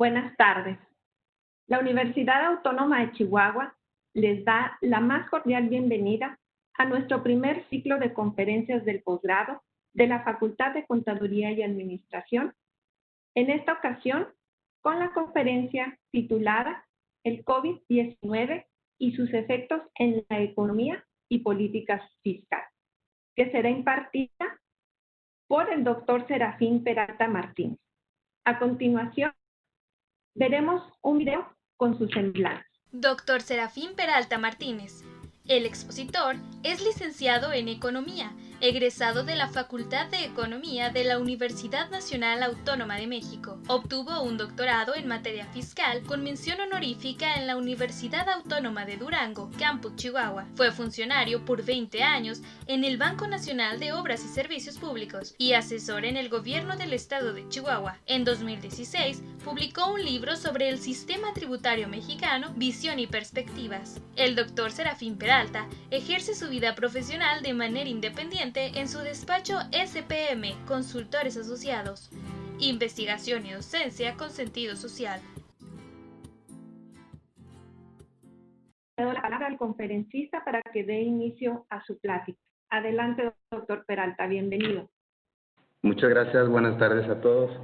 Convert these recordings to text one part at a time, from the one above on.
Buenas tardes. La Universidad Autónoma de Chihuahua les da la más cordial bienvenida a nuestro primer ciclo de conferencias del posgrado de la Facultad de Contaduría y Administración. En esta ocasión, con la conferencia titulada El COVID-19 y sus efectos en la economía y políticas fiscales, que será impartida por el doctor Serafín Peralta Martínez. A continuación, veremos un video con sus semblantes. Doctor Serafín Peralta Martínez. El expositor es licenciado en Economía, egresado de la Facultad de Economía de la Universidad Nacional Autónoma de México. Obtuvo un doctorado en materia fiscal con mención honorífica en la Universidad Autónoma de Durango, Campus Chihuahua. Fue funcionario por 20 años en el Banco Nacional de Obras y Servicios Públicos y asesor en el gobierno del estado de Chihuahua. En 2016, publicó un libro sobre el sistema tributario mexicano, visión y perspectivas. El doctor Serafín Peralta ejerce su vida profesional de manera independiente en su despacho SPM Consultores Asociados. Investigación y docencia con sentido social. Le doy la palabra al conferencista para que dé inicio a su plática. Adelante, doctor Peralta, bienvenido. Muchas gracias, buenas tardes a todos.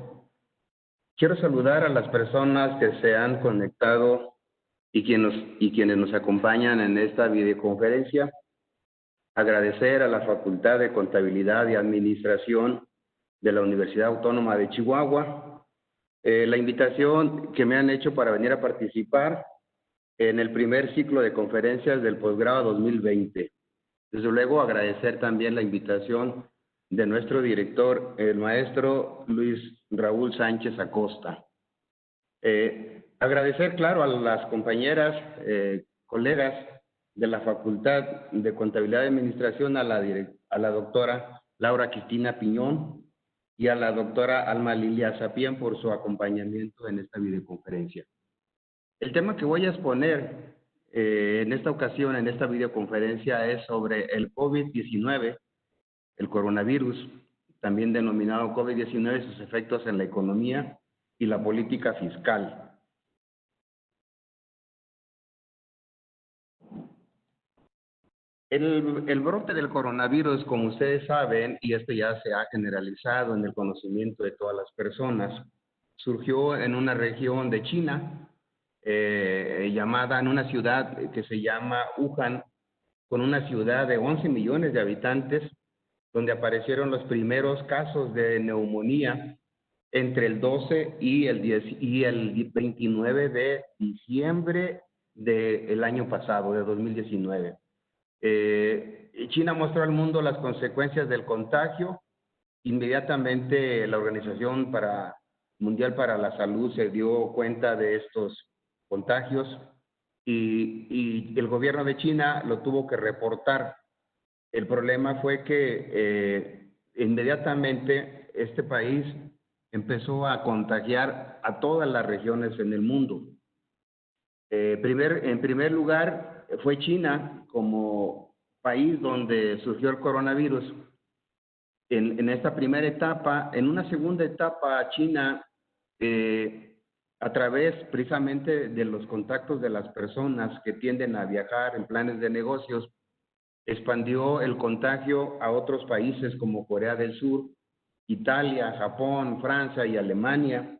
Quiero saludar a las personas que se han conectado y quienes nos acompañan en esta videoconferencia. Agradecer a la Facultad de Contabilidad y Administración de la Universidad Autónoma de Chihuahua la invitación que me han hecho para venir a participar en el primer ciclo de conferencias del posgrado 2020. Desde luego agradecer también la invitación de nuestro director, el maestro Luis Raúl Sánchez Acosta. Agradecer, claro, a las compañeras, colegas de la Facultad de Contabilidad y Administración, a la doctora Laura Cristina Piñón y a la doctora Alma Lilia Sapien por su acompañamiento en esta videoconferencia. El tema que voy a exponer en esta ocasión, en esta videoconferencia, es sobre el COVID-19, el coronavirus, también denominado COVID-19, sus efectos en la economía y la política fiscal. El brote del coronavirus, como ustedes saben, y esto ya se ha generalizado en el conocimiento de todas las personas, surgió en una región de China, en una ciudad que se llama Wuhan, con una ciudad de 11 millones de habitantes, donde aparecieron los primeros casos de neumonía entre el 12 y el 29 de diciembre del año pasado, de 2019. China mostró al mundo las consecuencias del contagio. Inmediatamente la Organización Mundial para la Salud se dio cuenta de estos contagios y el gobierno de China lo tuvo que reportar. El problema fue que inmediatamente este país empezó a contagiar a todas las regiones en el mundo. En primer lugar fue China como país donde surgió el coronavirus. En esta primera etapa, en una segunda etapa, China, a través precisamente de los contactos de las personas que tienden a viajar en planes de negocios, expandió el contagio a otros países como Corea del Sur, Italia, Japón, Francia y Alemania,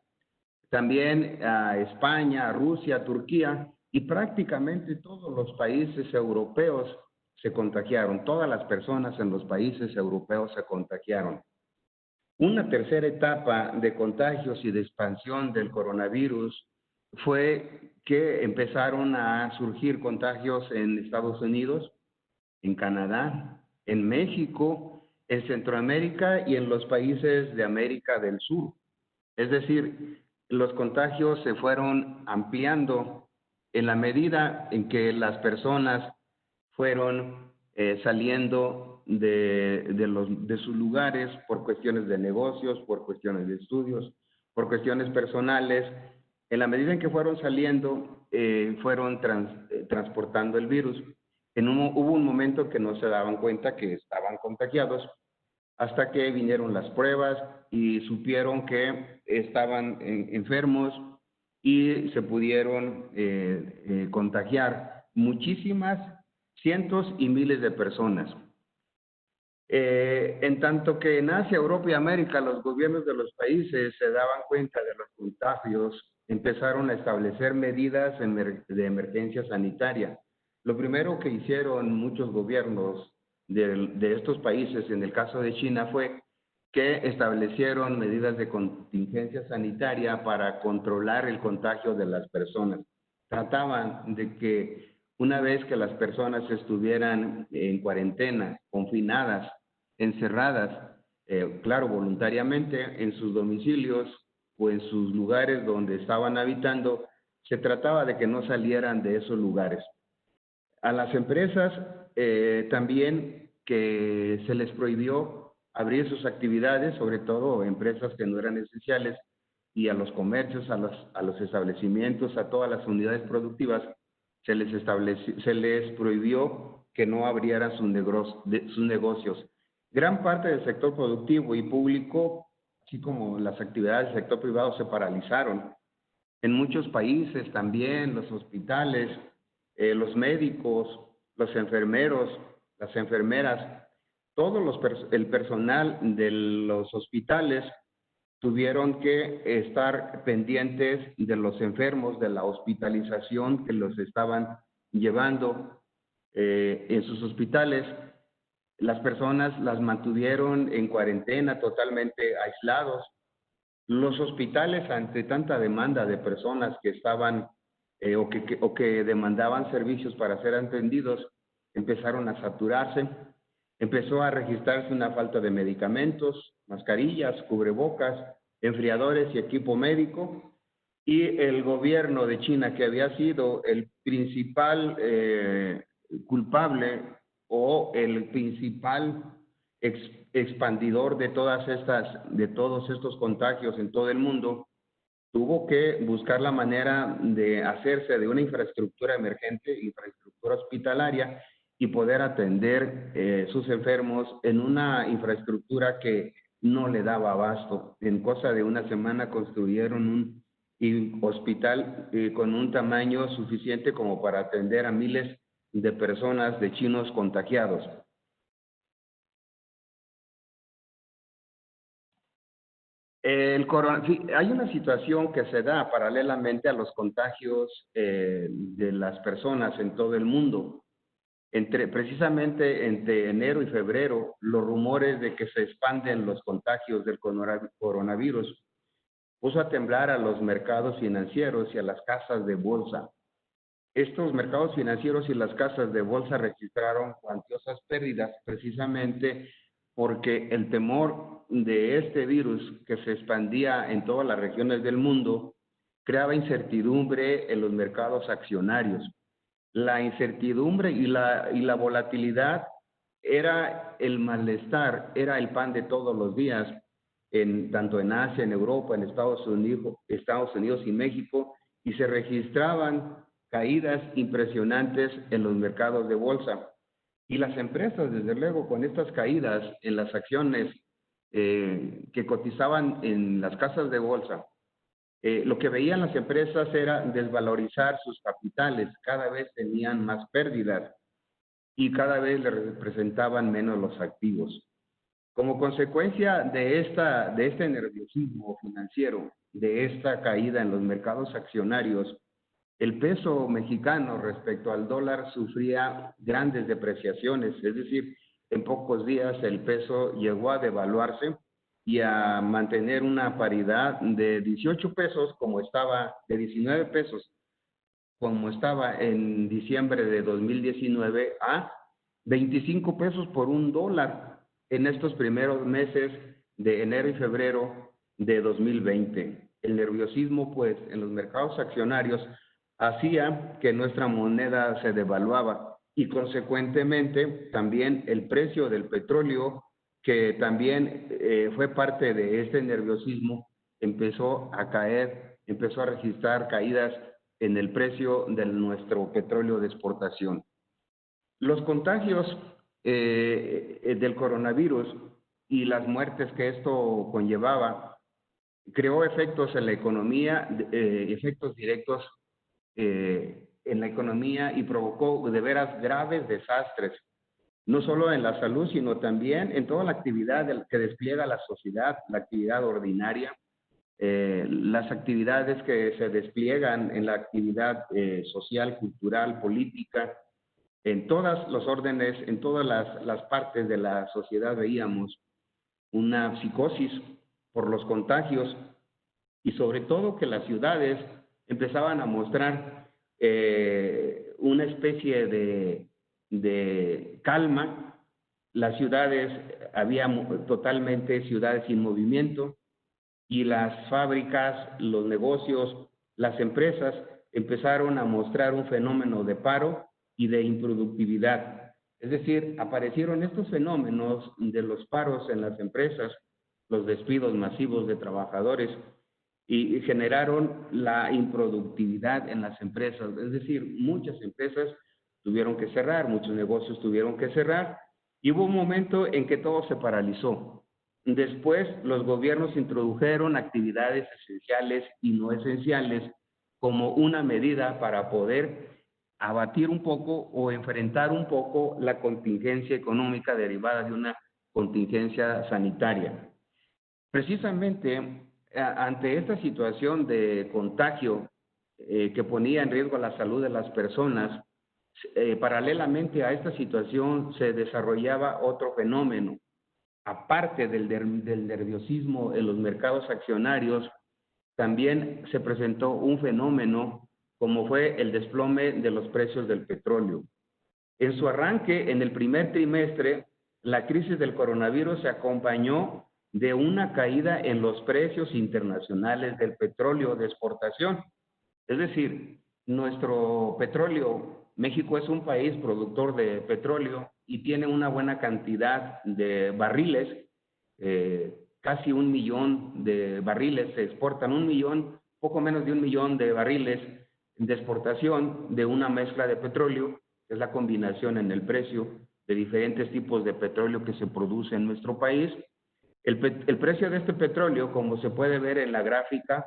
también a España, Rusia, Turquía, y prácticamente todos los países europeos se contagiaron. Todas las personas en los países europeos se contagiaron. Una tercera etapa de contagios y de expansión del coronavirus fue que empezaron a surgir contagios en Estados Unidos, en Canadá, en México, en Centroamérica y en los países de América del Sur. Es decir, los contagios se fueron ampliando en la medida en que las personas fueron saliendo de sus lugares por cuestiones de negocios, por cuestiones de estudios, por cuestiones personales. En la medida en que fueron saliendo, fueron transportando el virus. Hubo un momento que no se daban cuenta que estaban contagiados, hasta que vinieron las pruebas y supieron que estaban enfermos y se pudieron contagiar muchísimas, cientos y miles de personas. En tanto que en Asia, Europa y América, los gobiernos de los países se daban cuenta de los contagios, empezaron a establecer medidas de emergencia sanitaria. Lo primero que hicieron muchos gobiernos de estos países, en el caso de China, fue que establecieron medidas de contingencia sanitaria para controlar el contagio de las personas. Trataban de que una vez que las personas estuvieran en cuarentena, confinadas, encerradas, claro, voluntariamente, en sus domicilios o en sus lugares donde estaban habitando, se trataba de que no salieran de esos lugares. A las empresas también que se les prohibió abrir sus actividades, sobre todo empresas que no eran esenciales, y a los comercios, a los establecimientos, a todas las unidades productivas, se les prohibió que no abrieran sus negocios. Gran parte del sector productivo y público, así como las actividades del sector privado, se paralizaron. En muchos países también los hospitales, los médicos, los enfermeros, las enfermeras, el personal de los hospitales tuvieron que estar pendientes de los enfermos, de la hospitalización que los estaban llevando en sus hospitales. Las personas las mantuvieron en cuarentena, totalmente aislados. Los hospitales, ante tanta demanda de personas que estaban o que demandaban servicios para ser atendidos, empezaron a saturarse. Empezó a registrarse una falta de medicamentos, mascarillas, cubrebocas, enfriadores y equipo médico. Y el gobierno de China, que había sido el principal culpable o el principal expandidor de todos estos contagios en todo el mundo, tuvo que buscar la manera de hacerse de una infraestructura emergente, infraestructura hospitalaria, y poder atender sus enfermos en una infraestructura que no le daba abasto. En cosa de una semana construyeron un hospital con un tamaño suficiente como para atender a miles de personas, de chinos contagiados. Hay una situación que se da paralelamente a los contagios de las personas en todo el mundo. Precisamente entre enero y febrero, los rumores de que se expanden los contagios del coronavirus puso a temblar a los mercados financieros y a las casas de bolsa. Estos mercados financieros y las casas de bolsa registraron cuantiosas pérdidas precisamente porque el temor de este virus que se expandía en todas las regiones del mundo creaba incertidumbre en los mercados accionarios. La incertidumbre y la volatilidad era el malestar, era el pan de todos los días, tanto en Asia, en Europa, en Estados Unidos y México, y se registraban caídas impresionantes en los mercados de bolsa. Y las empresas, desde luego, con estas caídas en las acciones que cotizaban en las casas de bolsa, lo que veían las empresas era desvalorizar sus capitales, cada vez tenían más pérdidas y cada vez le representaban menos los activos. Como consecuencia de este nerviosismo financiero, de esta caída en los mercados accionarios, el peso mexicano respecto al dólar sufría grandes depreciaciones, es decir, en pocos días el peso llegó a devaluarse y a mantener una paridad de 18 pesos de 19 pesos, como estaba en diciembre de 2019, a 25 pesos por un dólar en estos primeros meses de enero y febrero de 2020. El nerviosismo, pues, en los mercados accionarios hacía que nuestra moneda se devaluaba y consecuentemente también el precio del petróleo, que también fue parte de este nerviosismo, empezó a caer, empezó a registrar caídas en el precio de nuestro petróleo de exportación. Los contagios del coronavirus y las muertes que esto conllevaba creó efectos en la economía, efectos directos en la economía y provocó de veras graves desastres, no solo en la salud, sino también en toda la actividad que despliega la sociedad, la actividad ordinaria, las actividades que se despliegan en la actividad social, cultural, política, en todos los órdenes, en todas las partes de la sociedad veíamos una psicosis por los contagios y sobre todo que las ciudades empezaban a mostrar una especie de calma. Las ciudades, había totalmente ciudades sin movimiento y las fábricas, los negocios, las empresas empezaron a mostrar un fenómeno de paro y de improductividad. Es decir, aparecieron estos fenómenos de los paros en las empresas, los despidos masivos de trabajadores y generaron la improductividad en las empresas. Es decir, muchas empresas tuvieron que cerrar, muchos negocios tuvieron que cerrar y hubo un momento en que todo se paralizó. Después, los gobiernos introdujeron actividades esenciales y no esenciales como una medida para poder abatir un poco o enfrentar un poco la contingencia económica derivada de una contingencia sanitaria. Precisamente ante esta situación de contagio que ponía en riesgo la salud de las personas, paralelamente a esta situación se desarrollaba otro fenómeno. Aparte del nerviosismo en los mercados accionarios, también se presentó un fenómeno como fue el desplome de los precios del petróleo. En su arranque, en el primer trimestre, la crisis del coronavirus se acompañó de una caída en los precios internacionales del petróleo de exportación. Es decir, nuestro petróleo, México es un país productor de petróleo y tiene una buena cantidad de barriles, casi 1 millón de barriles se exportan, 1 millón, poco menos de 1 millón de barriles de exportación de una mezcla de petróleo, que es la combinación en el precio de diferentes tipos de petróleo que se produce en nuestro país. El precio de este petróleo, como se puede ver en la gráfica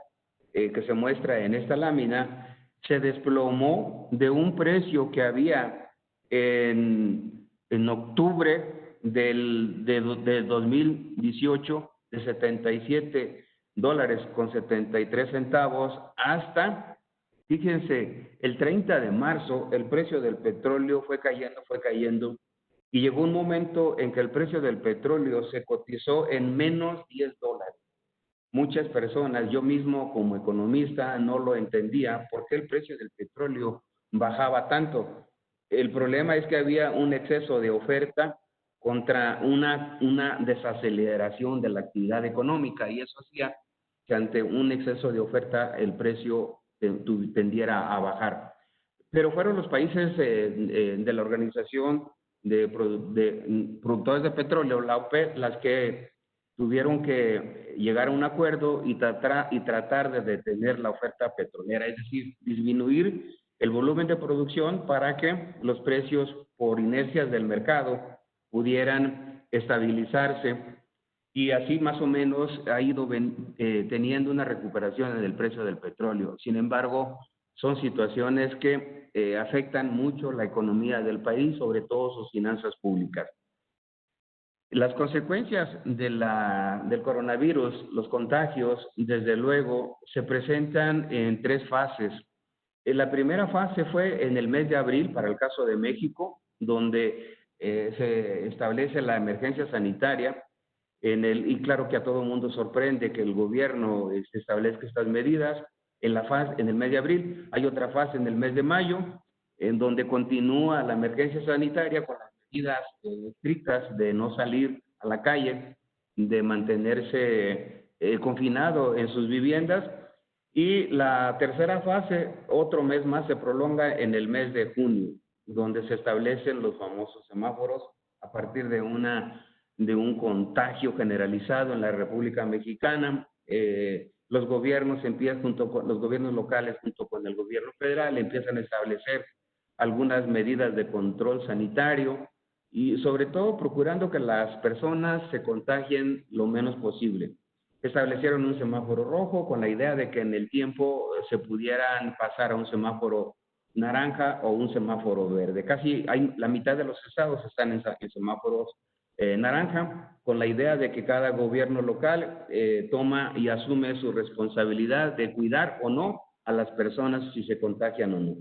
que se muestra en esta lámina, se desplomó de un precio que había en octubre de 2018 de $77.73 hasta, fíjense, el 30 de marzo el precio del petróleo fue cayendo y llegó un momento en que el precio del petróleo se cotizó en menos $10. Muchas personas, yo mismo como economista no lo entendía, por qué el precio del petróleo bajaba tanto. El problema es que había un exceso de oferta contra una desaceleración de la actividad económica y eso hacía que ante un exceso de oferta el precio tendiera a bajar. Pero fueron los países de la Organización de Productores de Petróleo, la OPEP, las que tuvieron que llegar a un acuerdo y tratar de detener la oferta petrolera, es decir, disminuir el volumen de producción para que los precios por inercias del mercado pudieran estabilizarse y así más o menos ha ido teniendo una recuperación en el precio del petróleo. Sin embargo, son situaciones que afectan mucho la economía del país, sobre todo sus finanzas públicas. Las consecuencias del coronavirus, los contagios, desde luego, se presentan en 3 fases. La primera fase fue en el mes de abril, para el caso de México, donde se establece la emergencia sanitaria, y claro que a todo el mundo sorprende que el gobierno establezca estas medidas en el mes de abril. Hay otra fase en el mes de mayo, en donde continúa la emergencia sanitaria con las medidas estrictas de no salir a la calle, de mantenerse confinado en sus viviendas. Y la tercera fase, otro mes más, se prolonga en el mes de junio, donde se establecen los famosos semáforos a partir de un contagio generalizado en la República Mexicana. Los gobiernos los gobiernos locales junto con el gobierno federal empiezan a establecer algunas medidas de control sanitario y sobre todo procurando que las personas se contagien lo menos posible. establecieron un semáforo rojo con la idea de que en el tiempo se pudieran pasar a un semáforo naranja o un semáforo verde. Casi la mitad de los estados están en semáforos naranja, con la idea de que cada gobierno local toma y asume su responsabilidad de cuidar o no a las personas si se contagian o no.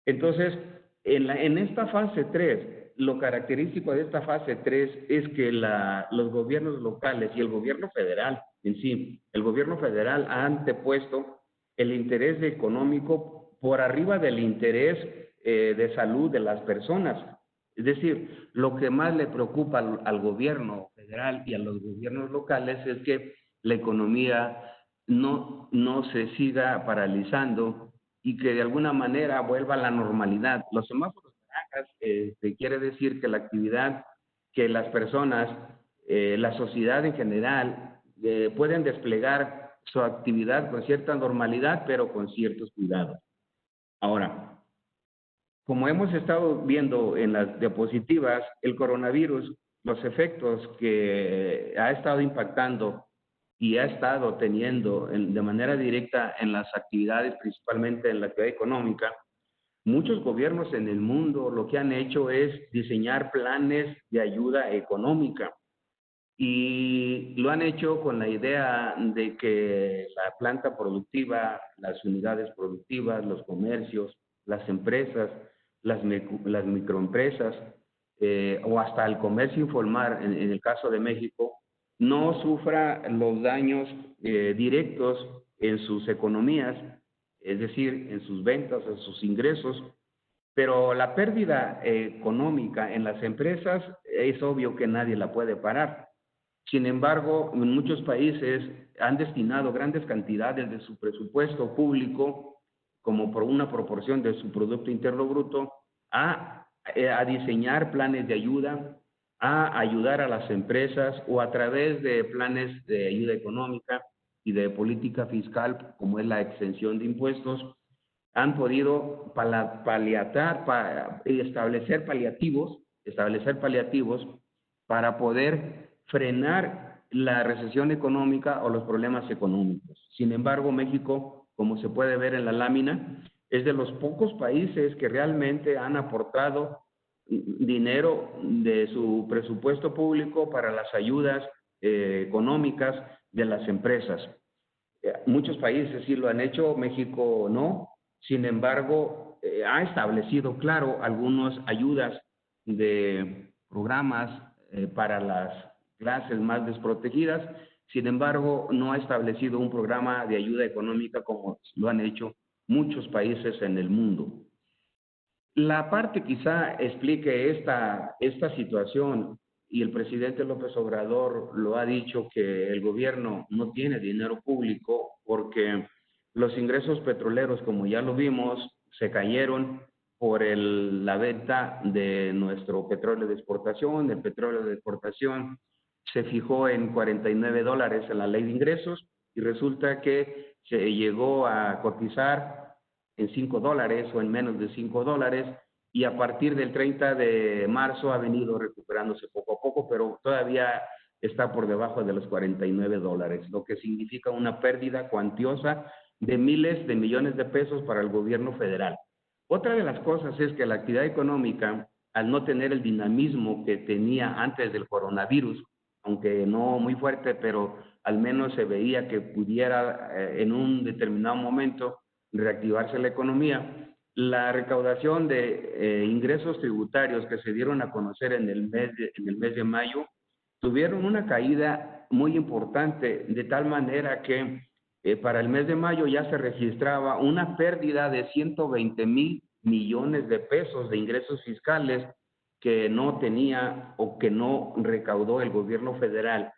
Entonces, en esta fase 3, lo característico de esta fase 3 es que los gobiernos locales y el gobierno federal en sí, el gobierno federal ha antepuesto el interés económico por arriba del interés de salud de las personas. Es decir, lo que más le preocupa al gobierno federal y a los gobiernos locales es que la economía no se siga paralizando y que de alguna manera vuelva a la normalidad. Los semáforos naranjas quiere decir que la actividad que las personas, la sociedad en general, pueden desplegar su actividad con cierta normalidad, pero con ciertos cuidados. Ahora, como hemos estado viendo en las diapositivas, el coronavirus, los efectos que ha estado impactando y ha estado teniendo de manera directa en las actividades, principalmente en la actividad económica, muchos gobiernos en el mundo lo que han hecho es diseñar planes de ayuda económica y lo han hecho con la idea de que la planta productiva, las unidades productivas, los comercios, las empresas, las microempresas o hasta el comercio informal, en el caso de México, no sufra los daños directos en sus economías, es decir, en sus ventas, en sus ingresos, pero la pérdida económica en las empresas es obvio que nadie la puede parar. Sin embargo, en muchos países han destinado grandes cantidades de su presupuesto público, como por una proporción de su Producto Interno Bruto, a diseñar planes de ayuda, a ayudar a las empresas o a través de planes de ayuda económica y de política fiscal, como es la exención de impuestos, han podido establecer paliativos para poder frenar la recesión económica o los problemas económicos. Sin embargo, México, como se puede ver en la lámina, es de los pocos países que realmente han aportado dinero de su presupuesto público para las ayudas económicas de las empresas. Muchos países sí lo han hecho, México no. Sin embargo, ha establecido, claro, algunas ayudas de programas para las clases más desprotegidas. Sin embargo, no ha establecido un programa de ayuda económica como lo han hecho muchos países en el mundo. La parte quizá explique esta situación, y el presidente López Obrador lo ha dicho, que el gobierno no tiene dinero público porque los ingresos petroleros, como ya lo vimos, se cayeron por la venta de nuestro petróleo de exportación. El petróleo de exportación se fijó en $49 en la ley de ingresos y resulta que se llegó a cotizar en $5 o en menos de $5, y a partir del 30 de marzo ha venido recuperándose poco a poco, pero todavía está por debajo de los $49, lo que significa una pérdida cuantiosa de miles de millones de pesos para el gobierno federal. Otra de las cosas es que la actividad económica, al no tener el dinamismo que tenía antes del coronavirus, aunque no muy fuerte, pero al menos se veía que pudiera en un determinado momento reactivarse la economía, la recaudación de ingresos tributarios que se dieron a conocer en el mes de mayo tuvieron una caída muy importante, de tal manera que para el mes de mayo ya se registraba una pérdida de 120,000 millones de pesos de ingresos fiscales que no tenía o que no recaudó el gobierno federal,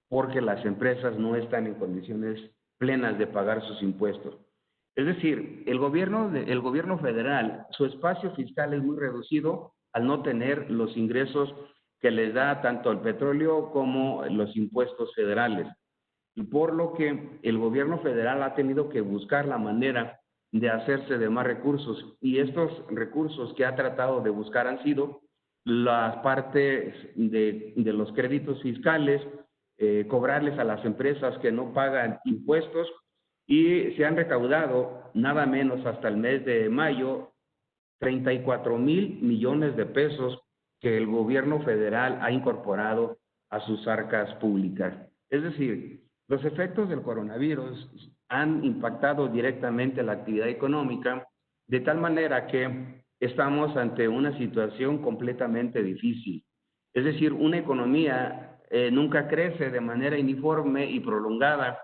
porque las empresas no están en condiciones plenas de pagar sus impuestos. Es decir, el gobierno federal, su espacio fiscal es muy reducido al no tener los ingresos que les da tanto el petróleo como los impuestos federales. Y por lo que el gobierno federal ha tenido que buscar la manera de hacerse de más recursos. Y estos recursos que ha tratado de buscar han sido las partes de los créditos fiscales, cobrarles a las empresas que no pagan impuestos, y se han recaudado nada menos hasta el mes de mayo 34,000 millones de pesos que el gobierno federal ha incorporado a sus arcas públicas. Es decir, los efectos del coronavirus han impactado directamente la actividad económica, de tal manera que estamos ante una situación completamente difícil. Es decir, una economía nunca crece de manera uniforme y prolongada.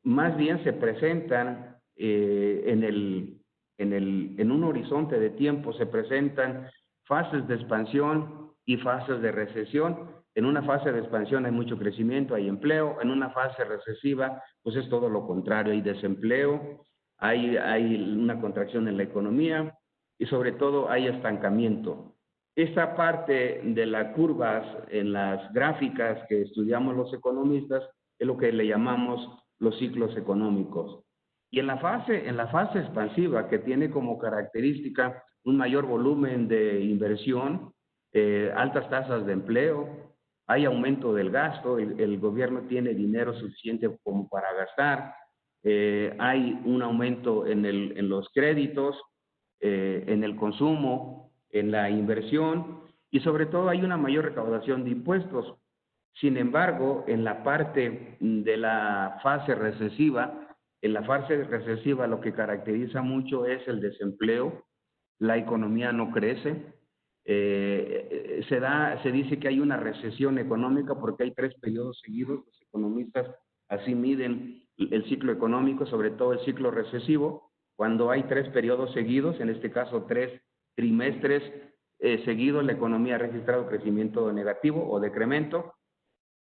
Más bien se presentan en un horizonte de tiempo, se presentan fases de expansión y fases de recesión. En una fase de expansión hay mucho crecimiento, hay empleo. En una fase recesiva, pues es todo lo contrario, hay desempleo, hay una contracción en la economía y sobre todo hay estancamiento. Esta parte de las curvas en las gráficas que estudiamos los economistas es lo que le llamamos los ciclos económicos. Y en la fase expansiva, que tiene como característica un mayor volumen de inversión, altas tasas de empleo, hay aumento del gasto, el gobierno tiene dinero suficiente como para gastar, hay un aumento en los créditos, en el consumo, en la inversión, y sobre todo hay una mayor recaudación de impuestos. Sin embargo, en la parte de la fase recesiva, lo que caracteriza mucho es el desempleo, la economía no crece, se dice que hay una recesión económica porque hay 3 periodos seguidos. Los economistas así miden el ciclo económico, sobre todo el ciclo recesivo, cuando hay 3 periodos seguidos, en este caso 3 trimestres seguidos, la economía ha registrado crecimiento negativo o decremento.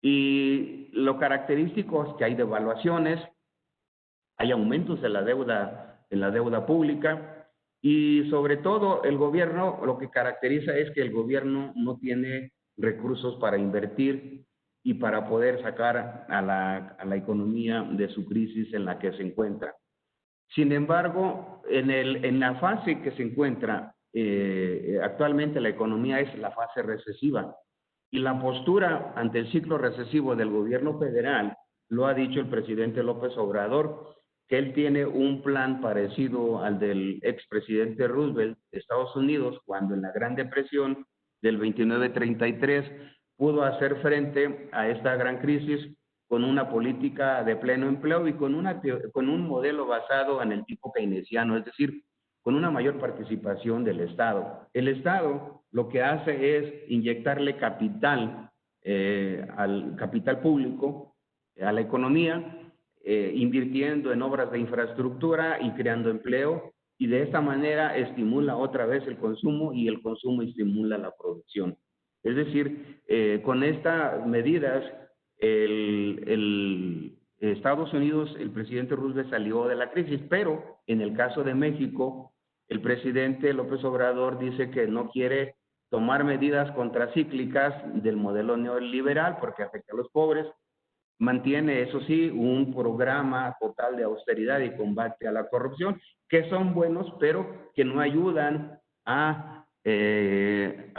Y lo característico es que hay devaluaciones, hay aumentos en la deuda pública, y sobre todo el gobierno, lo que caracteriza es que el gobierno no tiene recursos para invertir y para poder sacar a la economía de su crisis en la que se encuentra. Sin embargo, en la fase que se encuentra actualmente la economía es la fase recesiva. Y la postura ante el ciclo recesivo del gobierno federal, lo ha dicho el presidente López Obrador, que él tiene un plan parecido al del expresidente Roosevelt de Estados Unidos, cuando en la Gran Depresión del 29-33 pudo hacer frente a esta gran crisis con una política de pleno empleo y con un modelo basado en el tipo keynesiano, es decir, con una mayor participación del Estado. El Estado lo que hace es inyectarle capital al capital público, a la economía, invirtiendo en obras de infraestructura y creando empleo, y de esta manera estimula otra vez el consumo y el consumo estimula la producción. Es decir, con estas medidas, Estados Unidos, el presidente Roosevelt salió de la crisis, pero en el caso de México, el presidente López Obrador dice que no quiere tomar medidas contracíclicas del modelo neoliberal porque afecta a los pobres. Mantiene, eso sí, un programa total de austeridad y combate a la corrupción, que son buenos, pero que no ayudan a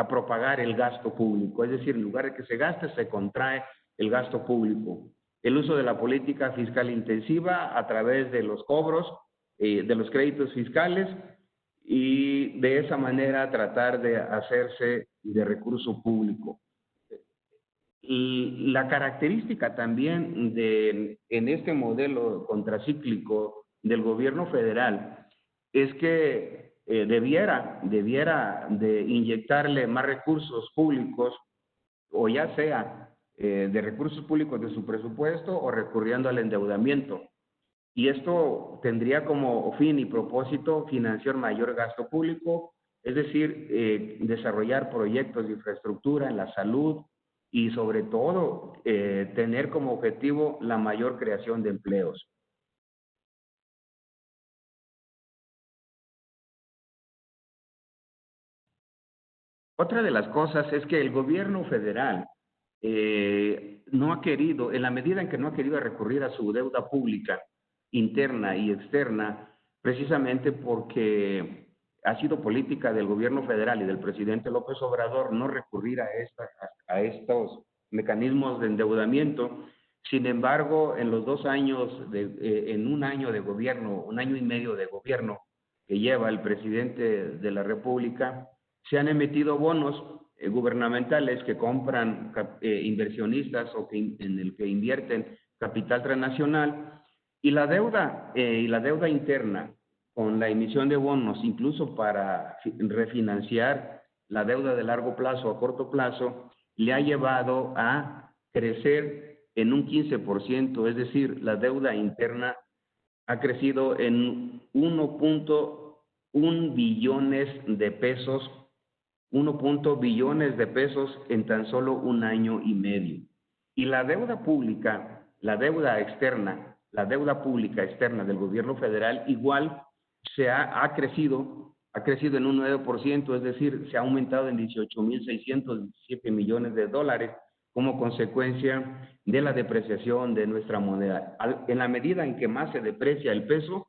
propagar el gasto público. Es decir, en lugar de que se gaste, se contrae el gasto público. El uso de la política fiscal intensiva a través de los cobros, de los créditos fiscales, y de esa manera tratar de hacerse de recurso público. Y la característica también en este modelo contracíclico del gobierno federal es que debiera de inyectarle más recursos públicos, o ya sea de recursos públicos de su presupuesto o recurriendo al endeudamiento. Y esto tendría como fin y propósito financiar mayor gasto público, es decir, desarrollar proyectos de infraestructura en la salud y sobre todo tener como objetivo la mayor creación de empleos. Otra de las cosas es que el gobierno federal no ha querido, en la medida en que no ha querido recurrir a su deuda pública interna y externa, precisamente porque ha sido política del gobierno federal y del presidente López Obrador no recurrir a estos mecanismos de endeudamiento. Sin embargo, en los 2 años, en un año de gobierno, un año y medio de gobierno que lleva el presidente de la República, se han emitido bonos gubernamentales que compran inversionistas o en el que invierten capital transnacional, y la deuda interna con la emisión de bonos, incluso para refinanciar la deuda de largo plazo a corto plazo, le ha llevado a crecer en un 15%, es decir, la deuda interna ha crecido en 1.1 billones de pesos, 1 billones de pesos en tan solo un año y medio. Y la deuda pública, la deuda pública externa del gobierno federal igual ha crecido en un 9%, es decir, se ha aumentado en 18.617 millones de dólares como consecuencia de la depreciación de nuestra moneda. En la medida en que más se deprecia el peso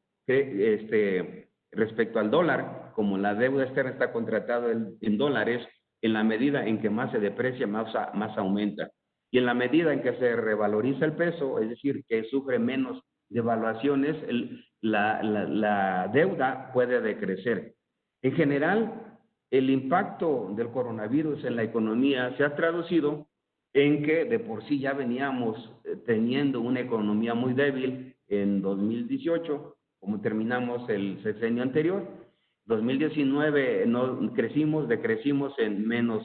respecto al dólar, como la deuda externa está contratada en dólares, en la medida en que más se deprecia, más aumenta. Y en la medida en que se revaloriza el peso, es decir, que sufre menos devaluaciones, la deuda puede decrecer. En general, el impacto del coronavirus en la economía se ha traducido en que de por sí ya veníamos teniendo una economía muy débil en 2018, como terminamos el sexenio anterior. 2019 decrecimos en menos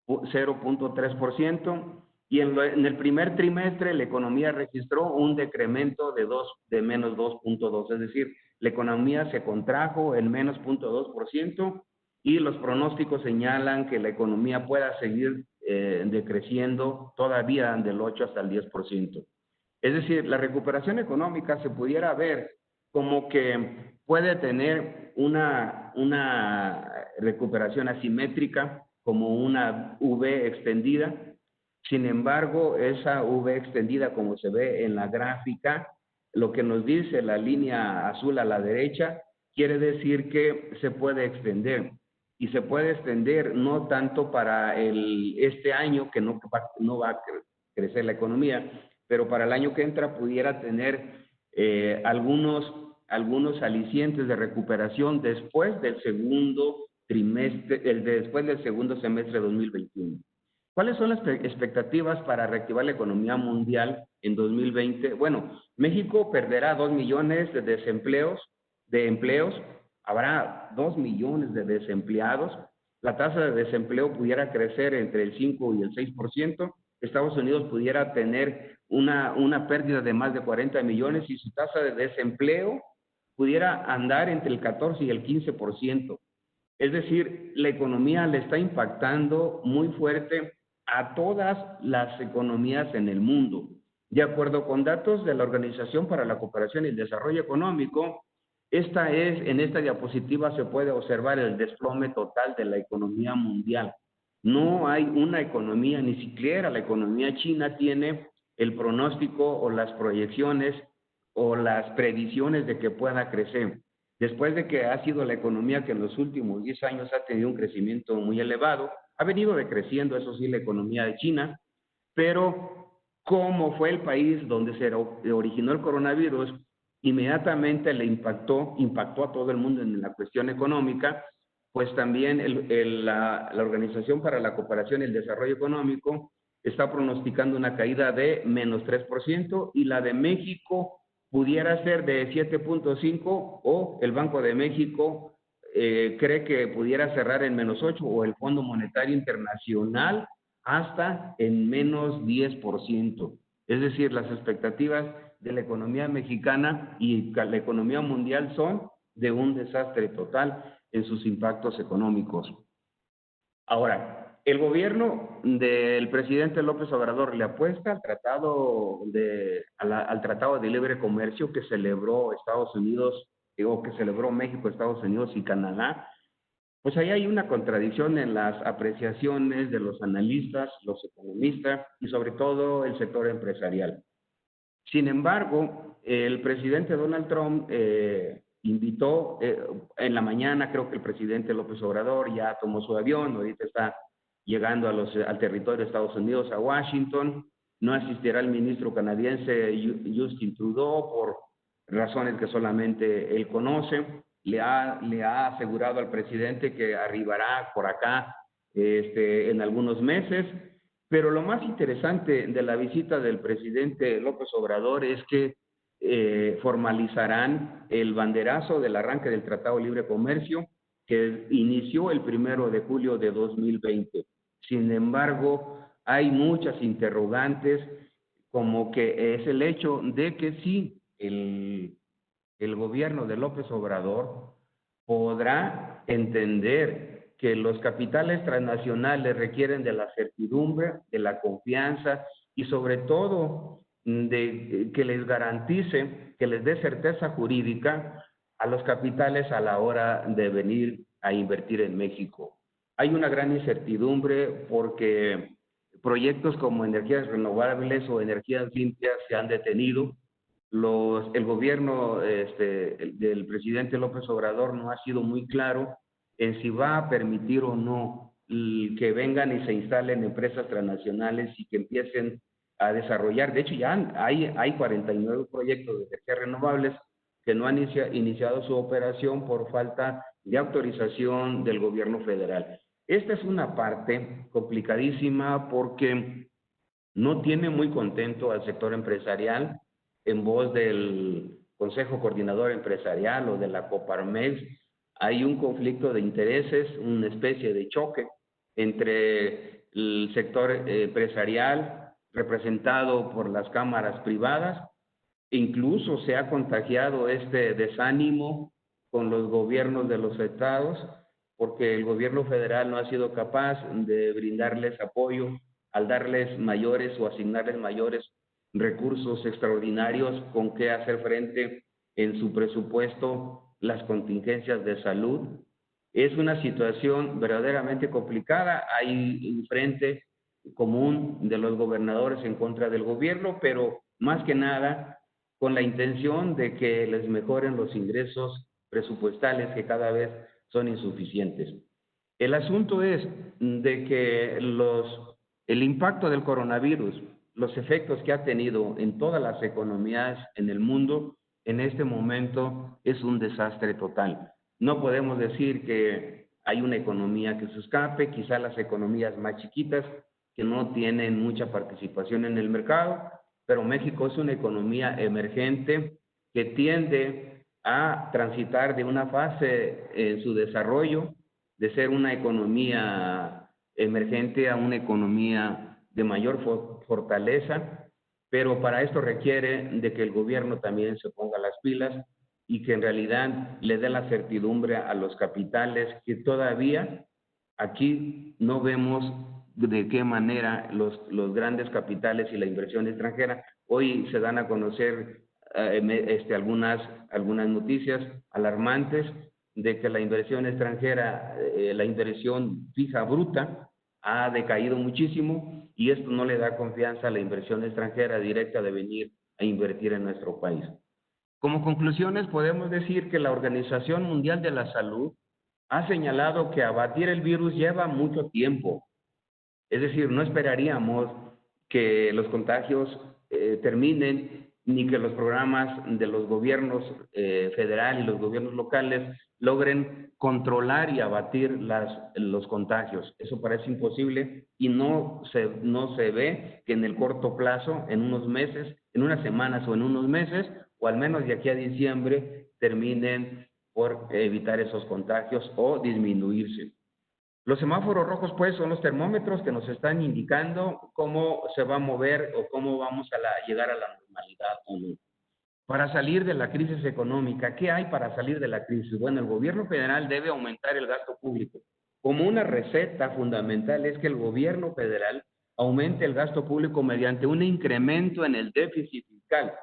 0.3%, y en el primer trimestre la economía registró un decremento de menos 2.2%, es decir, la economía se contrajo en menos 0.2%, y los pronósticos señalan que la economía pueda seguir decreciendo todavía del 8 hasta el 10%. Es decir, la recuperación económica se pudiera ver como que puede tener una recuperación asimétrica, como una V extendida. Sin embargo, esa V extendida, como se ve en la gráfica, lo que nos dice la línea azul a la derecha, quiere decir que se puede extender. Y se puede extender no tanto para este año, que no va a crecer la economía, pero para el año que entra pudiera tener algunos alicientes de recuperación después del segundo semestre de 2021. ¿Cuáles son las expectativas para reactivar la economía mundial en 2020? Bueno, México perderá 2 millones de empleos, habrá 2 millones de desempleados, la tasa de desempleo pudiera crecer entre el 5 y el 6%, Estados Unidos pudiera tener una pérdida de más de 40 millones y su tasa de desempleo pudiera andar entre el 14 y el 15%. Es decir, la economía le está impactando muy fuerte a todas las economías en el mundo. De acuerdo con datos de la Organización para la Cooperación y el Desarrollo Económico, en esta diapositiva se puede observar el desplome total de la economía mundial. No hay una economía, ni siquiera la economía china tiene el pronóstico o las proyecciones o las previsiones de que pueda crecer. Después de que ha sido la economía que en los últimos 10 años ha tenido un crecimiento muy elevado, ha venido decreciendo, eso sí, la economía de China, pero como fue el país donde se originó el coronavirus, inmediatamente le impactó a todo el mundo en la cuestión económica, pues también la Organización para la Cooperación y el Desarrollo Económico está pronosticando una caída de menos 3%, y la de México pudiera ser de 7.5%, o el Banco de México cree que pudiera cerrar en menos 8%, o el Fondo Monetario Internacional hasta en menos 10%. Es decir, las expectativas de la economía mexicana y la economía mundial son de un desastre total en sus impactos económicos. Ahora, el gobierno del presidente López Obrador le apuesta al Tratado de Libre Comercio que celebró México, Estados Unidos y Canadá. Pues ahí hay una contradicción en las apreciaciones de los analistas, los economistas y sobre todo el sector empresarial. Sin embargo, el presidente Donald Trump invitó en la mañana, creo que el presidente López Obrador ya tomó su avión, ahorita está llegando al territorio de Estados Unidos, a Washington. No asistirá el ministro canadiense Justin Trudeau por razones que solamente él conoce. Le ha asegurado al presidente que arribará por acá en algunos meses. Pero lo más interesante de la visita del presidente López Obrador es que formalizarán el banderazo del arranque del Tratado de Libre Comercio que inició el 1 de julio de 2020. Sin embargo, hay muchas interrogantes, como que es el hecho de que sí, el gobierno de López Obrador podrá entender que los capitales transnacionales requieren de la certidumbre, de la confianza y sobre todo de que les garantice, que les dé certeza jurídica a los capitales a la hora de venir a invertir en México. Hay una gran incertidumbre porque proyectos como energías renovables o energías limpias se han detenido. El gobierno del presidente López Obrador no ha sido muy claro en si va a permitir o no que vengan y se instalen empresas transnacionales y que empiecen a desarrollar. De hecho, ya hay 49 proyectos de energías renovables que no han iniciado su operación por falta de autorización del gobierno federal. Esta es una parte complicadísima porque no tiene muy contento al sector empresarial. En voz del Consejo Coordinador Empresarial o de la Coparmex, hay un conflicto de intereses, una especie de choque entre el sector empresarial representado por las cámaras privadas. Incluso se ha contagiado este desánimo con los gobiernos de los estados, porque el gobierno federal no ha sido capaz de brindarles apoyo al darles mayores o asignarles mayores recursos extraordinarios con que hacer frente en su presupuesto las contingencias de salud. Es una situación verdaderamente complicada. Hay un frente común de los gobernadores en contra del gobierno, pero más que nada con la intención de que les mejoren los ingresos presupuestales que cada vez son insuficientes. El asunto es de que el impacto del coronavirus, los efectos que ha tenido en todas las economías en el mundo, en este momento es un desastre total. No podemos decir que hay una economía que se escape, quizá las economías más chiquitas que no tienen mucha participación en el mercado, pero México es una economía emergente que tiende a transitar de una fase en su desarrollo, de ser una economía emergente a una economía de mayor fortaleza, pero para esto requiere de que el gobierno también se ponga las pilas y que en realidad le dé la certidumbre a los capitales que todavía aquí no vemos de qué manera los grandes capitales y la inversión extranjera. Hoy se dan a conocer algunas noticias alarmantes de que la inversión extranjera, la inversión fija bruta, ha decaído muchísimo y esto no le da confianza a la inversión extranjera directa de venir a invertir en nuestro país. Como conclusiones, podemos decir que la Organización Mundial de la Salud ha señalado que abatir el virus lleva mucho tiempo. Es decir, no esperaríamos que los contagios terminen ni que los programas de los gobiernos federal y los gobiernos locales logren controlar y abatir los contagios. Eso parece imposible y no se ve que en el corto plazo, en unos meses, en unas semanas o en unos meses, o al menos de aquí a diciembre, terminen por evitar esos contagios o disminuirse. Los semáforos rojos, pues, son los termómetros que nos están indicando cómo se va a mover o cómo vamos a llegar a la normalidad o no. Para salir de la crisis económica, ¿qué hay para salir de la crisis? Bueno, el gobierno federal debe aumentar el gasto público. Como una receta fundamental es que el gobierno federal aumente el gasto público mediante un incremento en el déficit fiscal.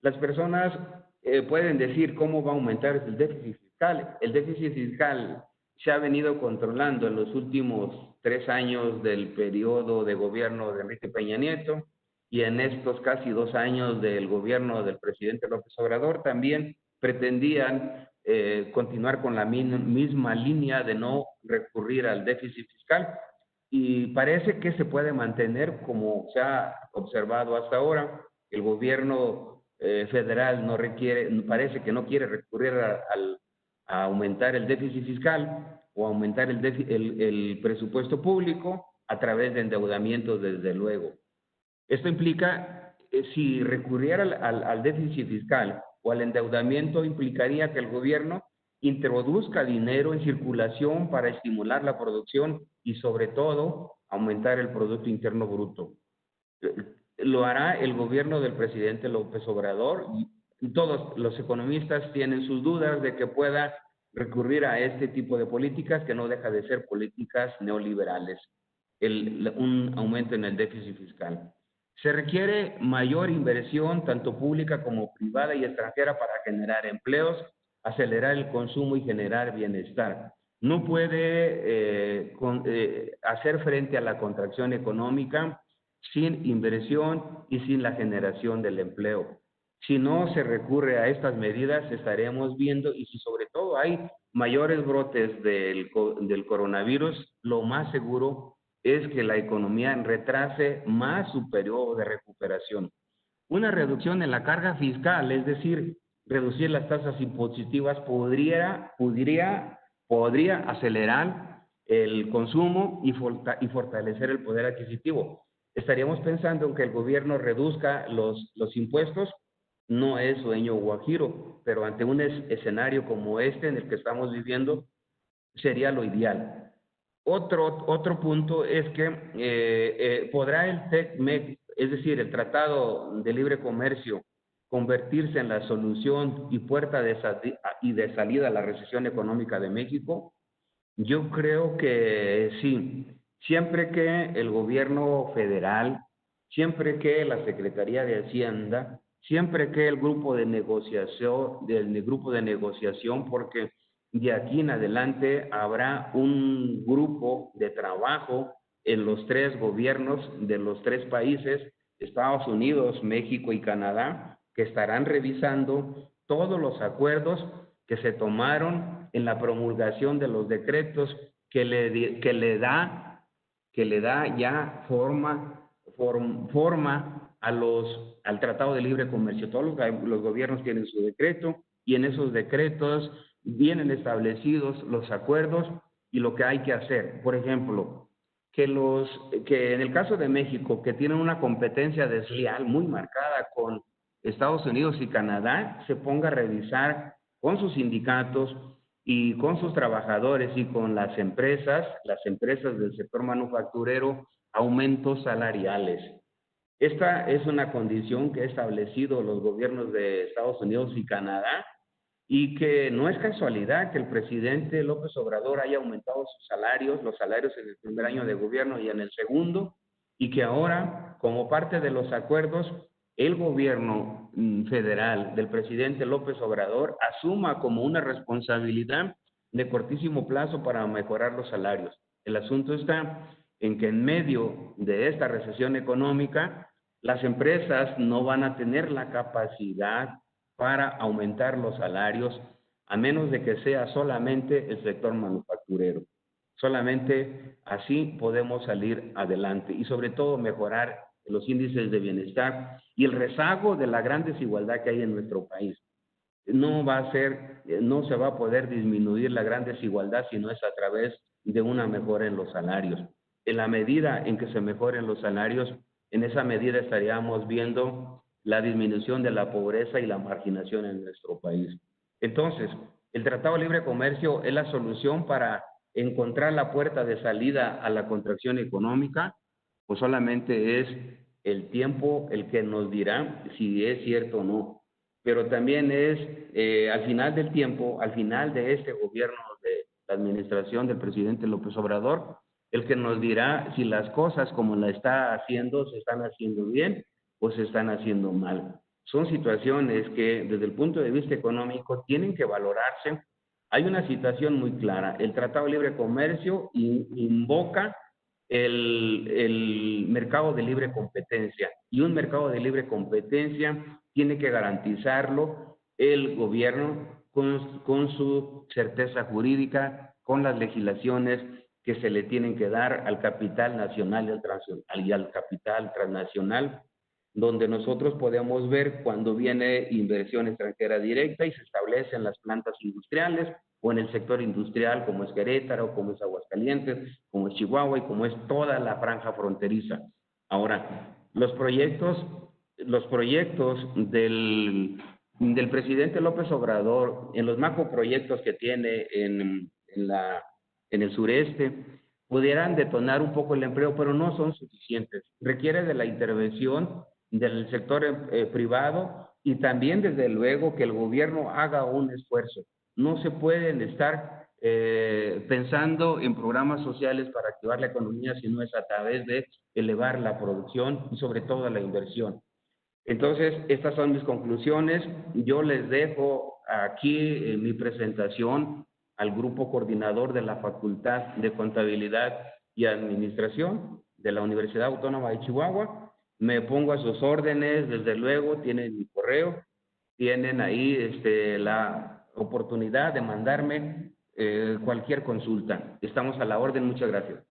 Las personas pueden decir cómo va a aumentar el déficit fiscal. El déficit fiscal se ha venido controlando en los últimos 3 años del periodo de gobierno de Enrique Peña Nieto y en estos casi 2 años del gobierno del presidente López Obrador también pretendían continuar con la misma línea de no recurrir al déficit fiscal. y parece que se puede mantener como se ha observado hasta ahora. El gobierno federal no requiere, parece que no quiere recurrir a aumentar el déficit fiscal o aumentar el presupuesto público a través de endeudamiento, desde luego. Esto implica, si recurriera al déficit fiscal o al endeudamiento, implicaría que el gobierno introduzca dinero en circulación para estimular la producción y, sobre todo, aumentar el Producto Interno Bruto. Lo hará el gobierno del presidente López Obrador, y todos los economistas tienen sus dudas de que pueda recurrir a este tipo de políticas, que no deja de ser políticas neoliberales, un aumento en el déficit fiscal. Se requiere mayor inversión, tanto pública como privada y extranjera, para generar empleos, acelerar el consumo y generar bienestar. No puede hacer frente a la contracción económica sin inversión y sin la generación del empleo. Si no se recurre a estas medidas, estaremos viendo, y si sobre todo hay mayores brotes del coronavirus, lo más seguro es que la economía retrase más su periodo de recuperación. Una reducción en la carga fiscal, es decir, reducir las tasas impositivas, podría acelerar el consumo y fortalecer el poder adquisitivo. Estaríamos pensando en que el gobierno reduzca los impuestos. No es sueño guajiro, pero ante un escenario como este en el que estamos viviendo, sería lo ideal. Otro punto es que podrá el TECMEC, es decir, el Tratado de Libre Comercio, convertirse en la solución y puerta de salida a la recesión económica de México. Yo creo que sí, siempre que el gobierno federal, siempre que la Secretaría de Hacienda, siempre que el grupo de negociación, porque de aquí en adelante habrá un grupo de trabajo en los tres gobiernos de los tres países, Estados Unidos, México y Canadá, que estarán revisando todos los acuerdos que se tomaron en la promulgación de los decretos que le da ya forma al Tratado de Libre Comercio. Todos los gobiernos tienen su decreto, y en esos decretos vienen establecidos los acuerdos y lo que hay que hacer. Por ejemplo, que en el caso de México, que tienen una competencia desleal muy marcada con Estados Unidos y Canadá, se ponga a revisar con sus sindicatos y con sus trabajadores y con las empresas del sector manufacturero, aumentos salariales. Esta es una condición que han establecido los gobiernos de Estados Unidos y Canadá, y que no es casualidad que el presidente López Obrador haya aumentado sus salarios, los salarios en el primer año de gobierno y en el segundo, y que ahora, como parte de los acuerdos, el gobierno federal del presidente López Obrador asuma como una responsabilidad de cortísimo plazo para mejorar los salarios. El asunto está en que en medio de esta recesión económica, las empresas no van a tener la capacidad para aumentar los salarios, a menos de que sea solamente el sector manufacturero. Solamente así podemos salir adelante y, sobre todo, mejorar los índices de bienestar y el rezago de la gran desigualdad que hay en nuestro país. No se va a poder disminuir la gran desigualdad si no es a través de una mejora en los salarios. En la medida en que se mejoren los salarios, en esa medida estaríamos viendo la disminución de la pobreza y la marginación en nuestro país. Entonces, el Tratado de Libre Comercio es la solución para encontrar la puerta de salida a la contracción económica, pues solamente es el tiempo el que nos dirá si es cierto o no. Pero también es al final del tiempo, al final de este gobierno de la administración del presidente López Obrador, el que nos dirá si las cosas como la está haciendo se están haciendo bien o se están haciendo mal. Son situaciones que desde el punto de vista económico tienen que valorarse. Hay una situación muy clara. El Tratado de Libre Comercio invoca el mercado de libre competencia, y un mercado de libre competencia tiene que garantizarlo el gobierno con su certeza jurídica, con las legislaciones que se le tienen que dar al capital nacional y al capital transnacional, donde nosotros podemos ver cuando viene inversión extranjera directa y se establecen las plantas industriales o en el sector industrial como es Querétaro, como es Aguascalientes, como es Chihuahua y como es toda la franja fronteriza. Ahora, los proyectos del presidente López Obrador, en los macroproyectos que tiene en el sureste, pudieran detonar un poco el empleo, pero no son suficientes. Requiere de la intervención del sector privado y también, desde luego, que el gobierno haga un esfuerzo. No se pueden estar pensando en programas sociales para activar la economía si no es a través de elevar la producción y sobre todo la inversión. Entonces, estas son mis conclusiones. Yo les dejo aquí mi presentación al grupo coordinador de la Facultad de Contabilidad y Administración de la Universidad Autónoma de Chihuahua. Me pongo a sus órdenes, desde luego, tienen mi correo, tienen ahí la oportunidad de mandarme cualquier consulta. Estamos a la orden, muchas gracias.